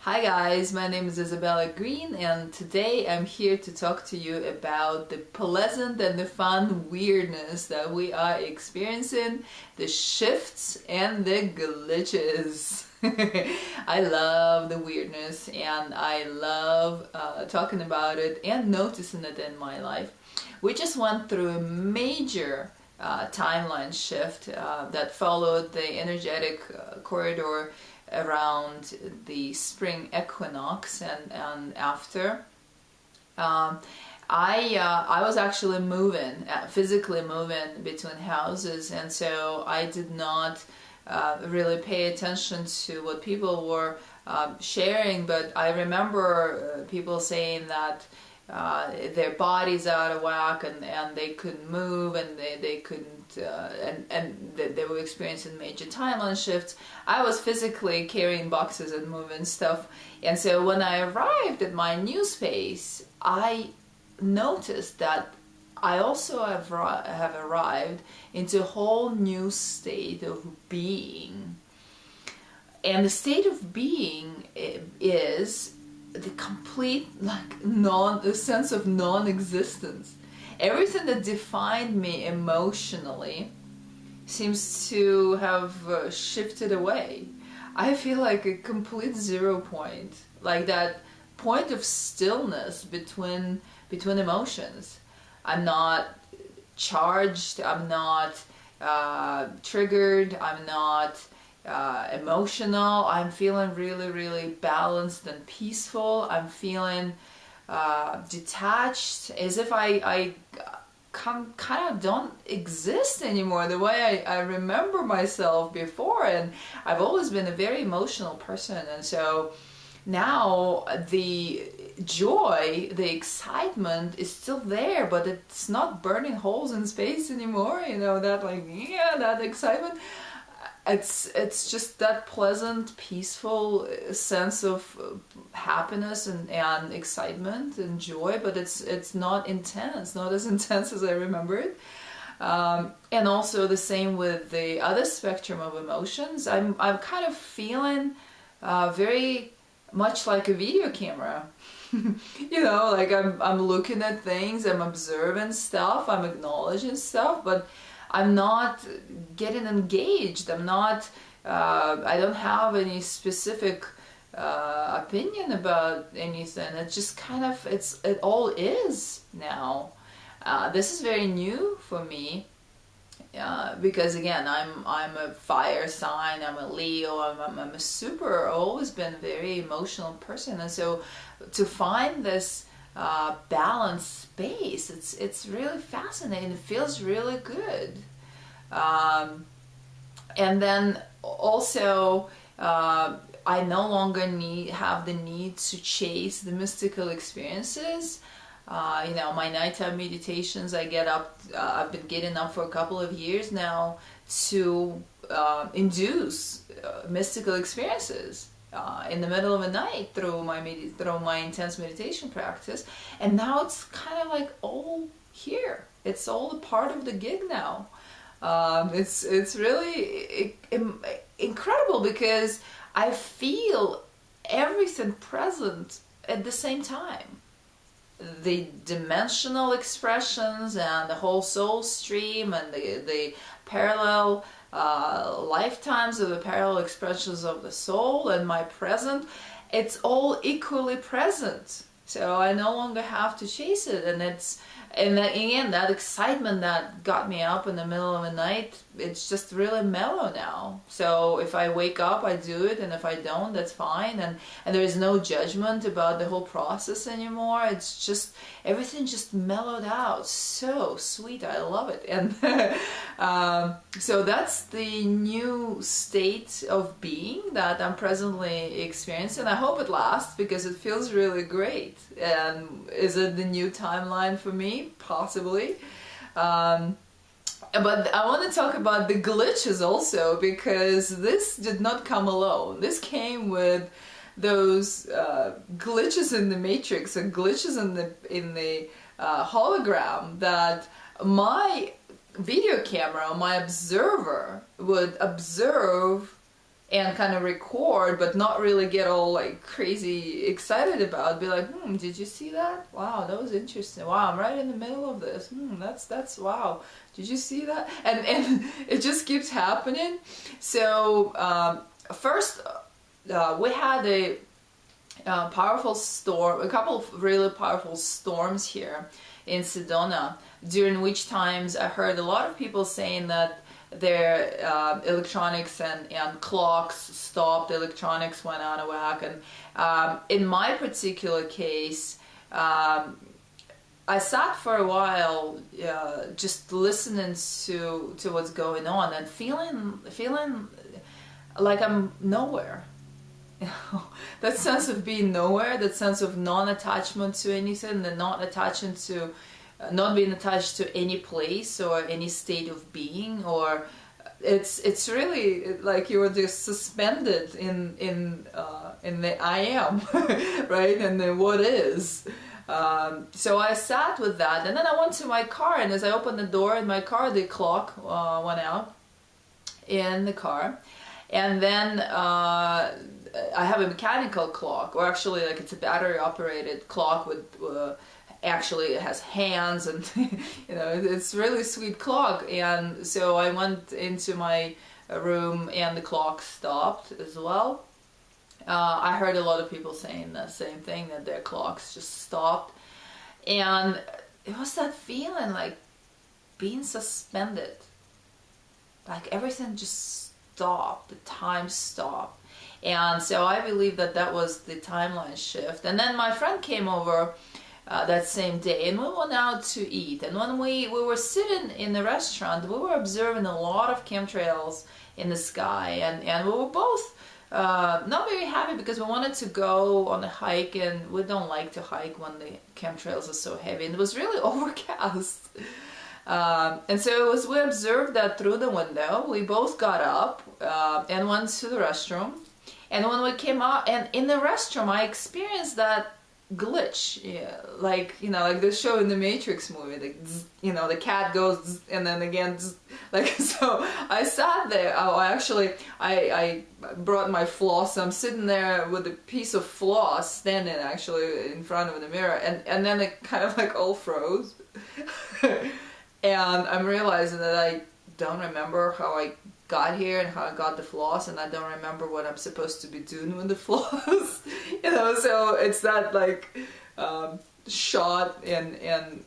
Hi guys, my name is Isabella Greene and today I'm here to talk to you about the pleasant and the fun weirdness that we are experiencing, the shifts and the glitches. I love the weirdness and I love talking about it and noticing it in my life. We just went through a major timeline shift that followed the energetic corridor around the spring equinox and after. I was actually moving, physically moving between houses, and so I did not really pay attention to what people were sharing, but I remember people saying that their bodies out of whack and they couldn't move and they couldn't and they were experiencing major timeline shifts. I was physically carrying boxes and moving stuff, and so when I arrived at my new space, I noticed that I also have arrived into a whole new state of being. And the state of being is the complete a sense of non-existence. Everything that defined me emotionally seems to have shifted away. I feel like a complete 0 point, like that point of stillness between emotions. I'm not charged, I'm not triggered, I'm not emotional. I'm feeling really balanced and peaceful. I'm feeling detached, as if I kind of don't exist anymore the way I remember myself before. And I've always been a very emotional person, and so now the joy, the excitement is still there, but it's not burning holes in space anymore, you know, that that excitement. It's just that pleasant, peaceful sense of happiness and excitement and joy, but it's not intense, not as intense as I remembered. And also the same with the other spectrum of emotions. I'm kind of feeling very much like a video camera. You know, like I'm looking at things, I'm observing stuff, I'm acknowledging stuff, but I'm not getting engaged. I'm not, I don't have any specific opinion about anything. It just kind of, it all is now. This is very new for me because again, I'm a fire sign, I'm a Leo, I'm a super, always been a very emotional person. And so to find this balanced space, it's really fascinating. It feels really good. And then also I no longer have the need to chase the mystical experiences. You know, my nighttime meditations, I get up, I've been getting up for a couple of years now to induce mystical experiences in the middle of the night through my intense meditation practice. And now it's kind of like all here. It's all a part of the gig now. It's really incredible because I feel everything present at the same time. The dimensional expressions and the whole soul stream and the parallel lifetimes of the parallel expressions of the soul and my present, it's all equally present. So I no longer have to chase it, and again, that excitement that got me up in the middle of the night, it's just really mellow now. So if I wake up, I do it, and if I don't, that's fine. And there is no judgment about the whole process anymore. It's just, everything just mellowed out. So sweet, I love it. And so that's the new state of being that I'm presently experiencing. I hope it lasts because it feels really great. And is it the new timeline for me? Possibly. But I want to talk about the glitches also, because this did not come alone. This came with those glitches in the matrix and glitches in the hologram, that my video camera, my observer, would observe and kind of record, but not really get all like crazy excited about. Be like, did you see that? Wow, that was interesting. Wow, I'm right in the middle of this. That's wow. Did you see that? And it just keeps happening. So first, we had a powerful storm, a couple of really powerful storms here in Sedona, during which times I heard a lot of people saying that their electronics and clocks stopped, electronics went out of whack. And in my particular case, I sat for a while just listening to what's going on and feeling like I'm nowhere. That sense of being nowhere, that sense of non-attachment to anything, and not being attached to any place or any state of being, or it's really like you were just suspended in the I am, right, and the what is. So I sat with that, and then I went to my car, and as I opened the door in my car, the clock went out in the car. And then I have a mechanical clock, or actually like it's a battery operated clock with actually it has hands, and it's really sweet clock. And so I went into my room and the clock stopped as well. I heard a lot of people saying the same thing, that their clocks just stopped. And it was that feeling like being suspended, like everything just stopped, the time stopped. And so I believe that was the timeline shift. And then my friend came over that same day, and we went out to eat. And when we were sitting in the restaurant, we were observing a lot of chemtrails in the sky, and we were both not very happy because we wanted to go on a hike, and we don't like to hike when the chemtrails are so heavy, and it was really overcast. And so as we observed that through the window, we both got up and went to the restroom. And when we came out, and in the restroom, I experienced that glitch, like the show in the Matrix movie, the cat goes and then again, like, so I sat there. I brought my floss. I'm sitting there with a piece of floss standing actually in front of the mirror, and then it kind of like all froze. And I'm realizing that I don't remember how I got here and how I got the floss, and I don't remember what I'm supposed to be doing with the floss. So it's that like shot in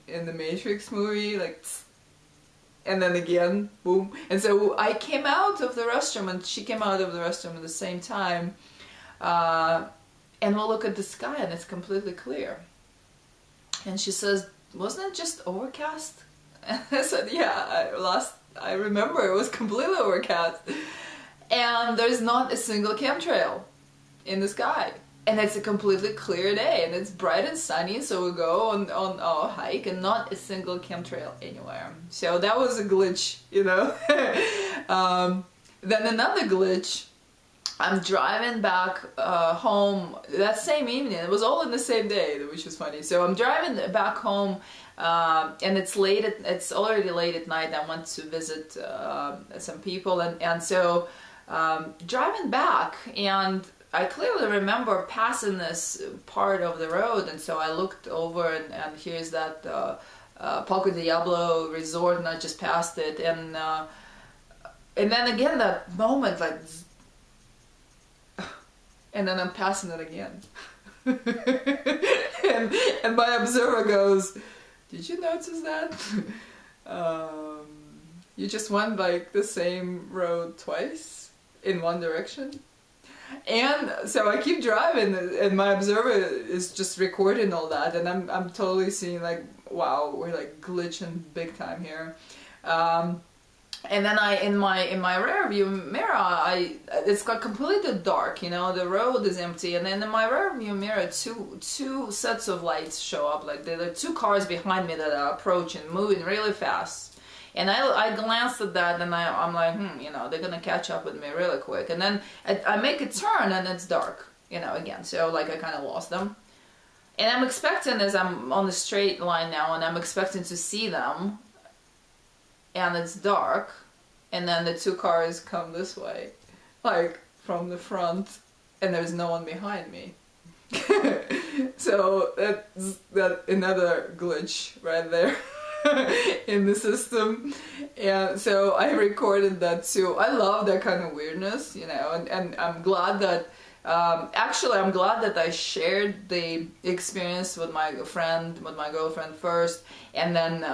the Matrix movie, like, and then again, boom. And so I came out of the restroom, and she came out of the restroom at the same time, and we'll look at the sky, and it's completely clear. And she says, "Wasn't it just overcast?" And I said, "Yeah, I remember it was completely overcast, and there's not a single chemtrail in the sky, and it's a completely clear day, and it's bright and sunny, so we go on our hike, and not a single chemtrail anywhere." So that was a glitch, Then another glitch, I'm driving back home that same evening. It was all in the same day, which was funny. So I'm driving back home, and it's already late at night. I went to visit some people, and so driving back, and I clearly remember passing this part of the road, and so I looked over, and here's that Palco Diablo resort, and I just passed it, and then again that moment, like, and then I'm passing it again. and my observer goes, "Did you notice that? You just went like the same road twice in one direction?" And so I keep driving, and my observer is just recording all that, and I'm totally seeing like, wow, we're like glitching big time here. And then in my rear view mirror, it's got completely dark, the road is empty, and then in my rear view mirror, two sets of lights show up, like there are two cars behind me that are approaching, moving really fast. And I glanced at that, and I'm like, they're gonna catch up with me really quick. And then I make a turn, and it's dark, again. So like I kind of lost them. And I'm expecting, as I'm on the straight line now, and I'm expecting to see them, and it's dark, and then the two cars come this way, like from the front and there's no one behind me. So that's another glitch right there in the system. And so I recorded that too. I love that kind of weirdness, you know, and I'm glad that actually I'm glad that I shared the experience with my girlfriend first, and then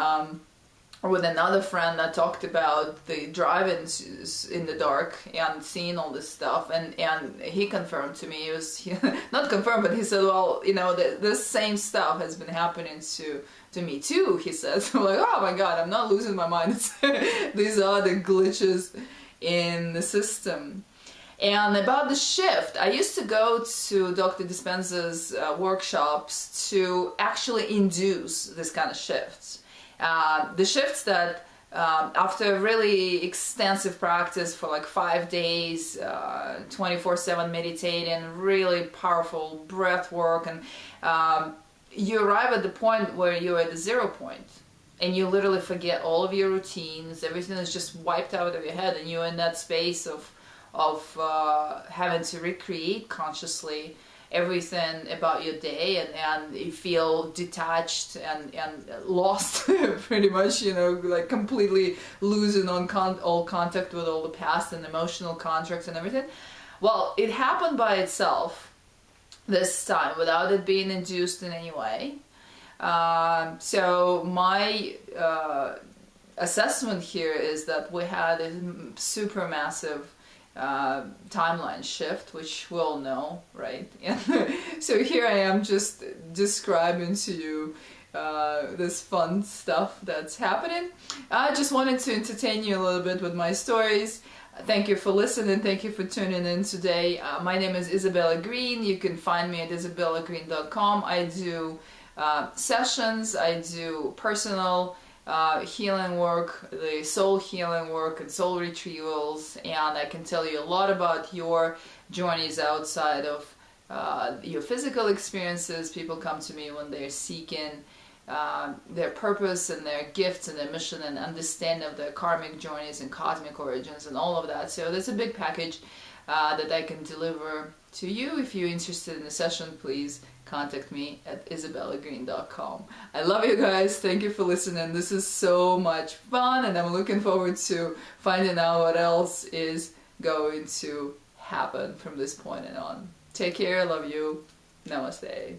with another friend that talked about the drive-ins in the dark and seeing all this stuff, and he confirmed to me, not confirmed, but he said, well, you know, this same stuff has been happening to me too, he says. I'm like, oh my god, I'm not losing my mind. These are the glitches in the system. And about the shift, I used to go to Dr. Dispenza's workshops to actually induce this kind of shifts. The shifts that after really extensive practice for like 5 days, 24/7 meditating, really powerful breath work, and you arrive at the point where you're at the 0 point, and you literally forget all of your routines. Everything is just wiped out of your head, and you're in that space of having to recreate consciously everything about your day, and you feel detached and lost pretty much, you know, like completely losing all contact with all the past and emotional contracts and everything. Well, it happened by itself this time without it being induced in any way. So my assessment here is that we had a super massive timeline shift, which we all know, right? And so here I am just describing to you this fun stuff that's happening. I just wanted to entertain you a little bit with my stories. Thank you for listening. Thank you for tuning in today. My name is Isabella Greene. You can find me at isabellagreene.com. I do sessions, I do personal healing work, the soul healing work and soul retrievals, and I can tell you a lot about your journeys outside of your physical experiences. People come to me when they're seeking their purpose and their gifts and their mission and understanding of their karmic journeys and cosmic origins and all of that. So there's a big package that I can deliver to you. If you're interested in a session, please contact me at isabellagreene.com. I love you guys. Thank you for listening. This is so much fun, and I'm looking forward to finding out what else is going to happen from this point on. Take care. Love you. Namaste.